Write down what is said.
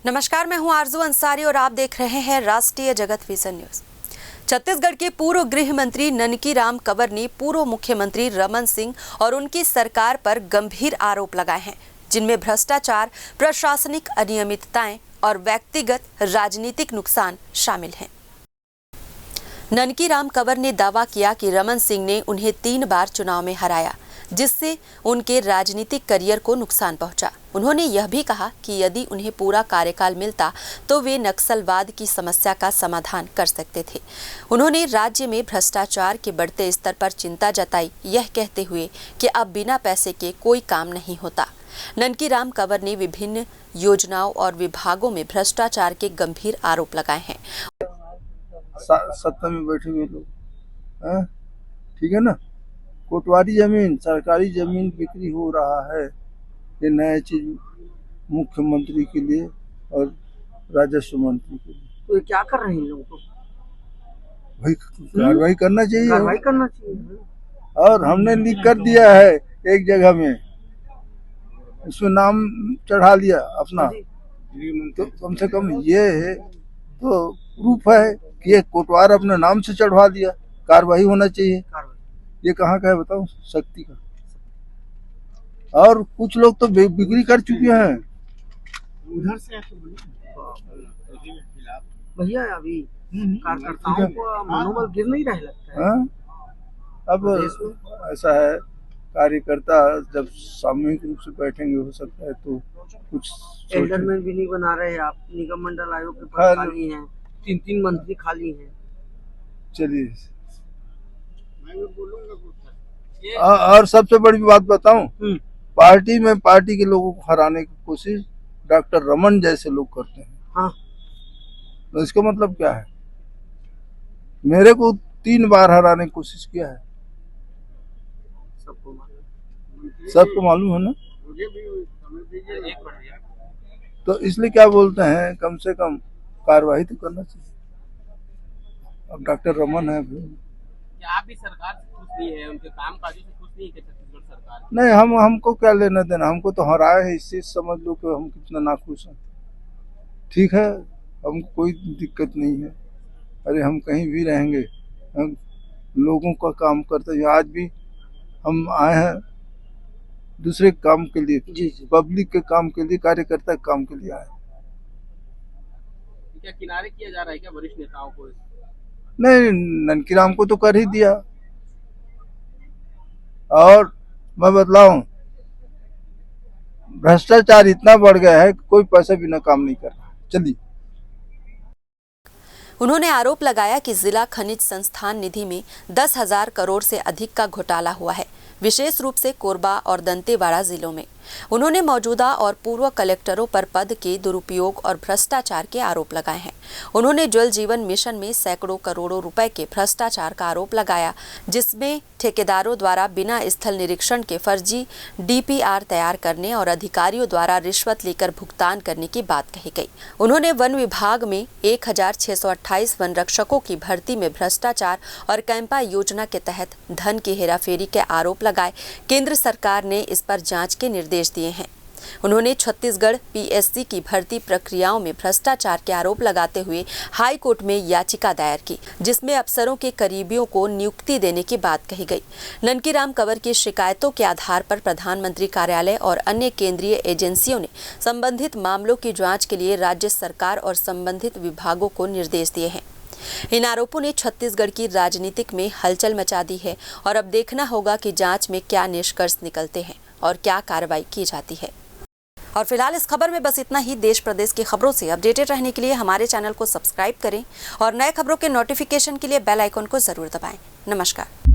नमस्कार, मैं हूं आरजू अंसारी और आप देख रहे हैं राष्ट्रीय जगत विजन न्यूज। छत्तीसगढ़ के पूर्व गृह मंत्री ननकी राम कंवर ने पूर्व मुख्यमंत्री रमन सिंह और उनकी सरकार पर गंभीर आरोप लगाए हैं, जिनमें भ्रष्टाचार, प्रशासनिक अनियमितताएं और व्यक्तिगत राजनीतिक नुकसान शामिल हैं। ननकी राम कंवर ने दावा किया कि रमन सिंह ने उन्हें 3 बार चुनाव में हराया, जिससे उनके राजनीतिक करियर को नुकसान पहुंचा। उन्होंने यह भी कहा कि यदि उन्हें पूरा कार्यकाल मिलता तो वे नक्सलवाद की समस्या का समाधान कर सकते थे। उन्होंने राज्य में भ्रष्टाचार के बढ़ते स्तर पर चिंता जताई, यह कहते हुए कि अब बिना पैसे के कोई काम नहीं होता। ननकी राम कंवर ने विभिन्न योजनाओं और विभागों में भ्रष्टाचार के गंभीर आरोप लगाए हैं। सत्ता में बैठे हुए लोग, ठीक है ना, कोटवारी जमीन, सरकारी जमीन बिक्री हो रहा है। ये नया चीज मुख्यमंत्री के लिए और राजस्व मंत्री के लिए। तो ये क्या कर रहे हैं लोग? तो भाई कार्रवाई करना चाहिए, कार्रवाई करना चाहिए। और हमने लिख कर दिया है एक जगह में, इसमें नाम चढ़ा लिया अपना, तो कम से कम ये है तो प्रूफ है कि ये कोटवार अपने नाम से चढ़वा दिया। कार्रवाई होना चाहिए। ये कहाँ का है बताओ? शक्ति का। और कुछ लोग तो बिक्री कर चुके हैं उधर से। भैया अभी कार्यकर्ताओं को मनोबल गिर नहीं रहा लगता है। अब ऐसा है, कार्यकर्ता जब सामूहिक रूप से बैठेंगे हो सकता है तो कुछ एल्डरमैन भी नहीं बना रहे आप। निगम मंडल आयोग के पद खाली हैं, 3 मंत्री खाली हैं। चलिए, और सबसे बड़ी बात बताऊं, पार्टी में पार्टी के लोगों को हराने की कोशिश डॉक्टर रमन जैसे लोग करते हैं। हाँ। तो इसका मतलब क्या है? मेरे को 3 बार हराने की कोशिश किया है। सबको मालूम है ना। तो इसलिए क्या बोलते हैं, कम से कम कार्रवाई तो करना चाहिए। अब डॉक्टर रमन है, आप भी सरकार से खुश नहीं है, उनके कामकाजों से खुश नहीं है छत्तीसगढ़ सरकार? नहीं, हमको क्या लेना देना, हमको तो हराए है, इससे समझ लो कि हम कितना नाखुश हैं। ठीक है, हमको कोई दिक्कत नहीं है। अरे हम कहीं भी रहेंगे, हम लोगों का काम करते हैं। आज भी हम आए हैं दूसरे काम के लिए, पब्लिक के काम के लिए, कार्यकर्ता के काम के लिए आए। क्या किनारे किया जा रहा है क्या वरिष्ठ नेताओं को? नहीं, ननकी राम को तो कर ही दिया। और मैं बतलाऊं, भ्रष्टाचार इतना बढ़ गया है कि कोई पैसा बिना काम नहीं कर रहा। चलिए। उन्होंने आरोप लगाया कि जिला खनिज संस्थान निधि में 10,000 करोड़ से अधिक का घोटाला हुआ है, विशेष रूप से कोरबा और दंतेवाड़ा जिलों में। उन्होंने मौजूदा और पूर्व कलेक्टरों पर पद के दुरुपयोग और भ्रष्टाचार के आरोप लगाए हैं। उन्होंने जल जीवन मिशन में सैकड़ों करोड़ों रुपए के भ्रष्टाचार का आरोप लगाया, जिसमें ठेकेदारों द्वारा बिना स्थल निरीक्षण के फर्जी DPR तैयार करने और अधिकारियों द्वारा रिश्वत लेकर भुगतान करने की बात कही गई। उन्होंने वन विभाग में 1628 वन रक्षकों की भर्ती में भ्रष्टाचार और कैंपा योजना के तहत धन की हेराफेरी के आरोप लगाए। केंद्र सरकार ने इस पर जांच के निर्देश दिए हैं। उन्होंने छत्तीसगढ़ PSC की भर्ती प्रक्रियाओं में भ्रष्टाचार के आरोप लगाते हुए हाई कोर्ट में याचिका दायर की, जिसमें अफसरों के करीबियों को नियुक्ति देने की बात कही गई। ननकी राम कंवर की शिकायतों के आधार पर प्रधानमंत्री कार्यालय और अन्य केंद्रीय एजेंसियों ने संबंधित मामलों की जांच के लिए राज्य सरकार और संबंधित विभागों को निर्देश दिए हैं। इन आरोपों ने छत्तीसगढ़ की राजनीतिक में हलचल मचा दी है और अब देखना होगा कि जांच में क्या निष्कर्ष निकलते हैं और क्या कार्रवाई की जाती है। और फिलहाल इस खबर में बस इतना ही। देश प्रदेश की खबरों से अपडेटेड रहने के लिए हमारे चैनल को सब्सक्राइब करें और नए खबरों के नोटिफिकेशन के लिए बेल आइकन को जरूर दबाएं। नमस्कार।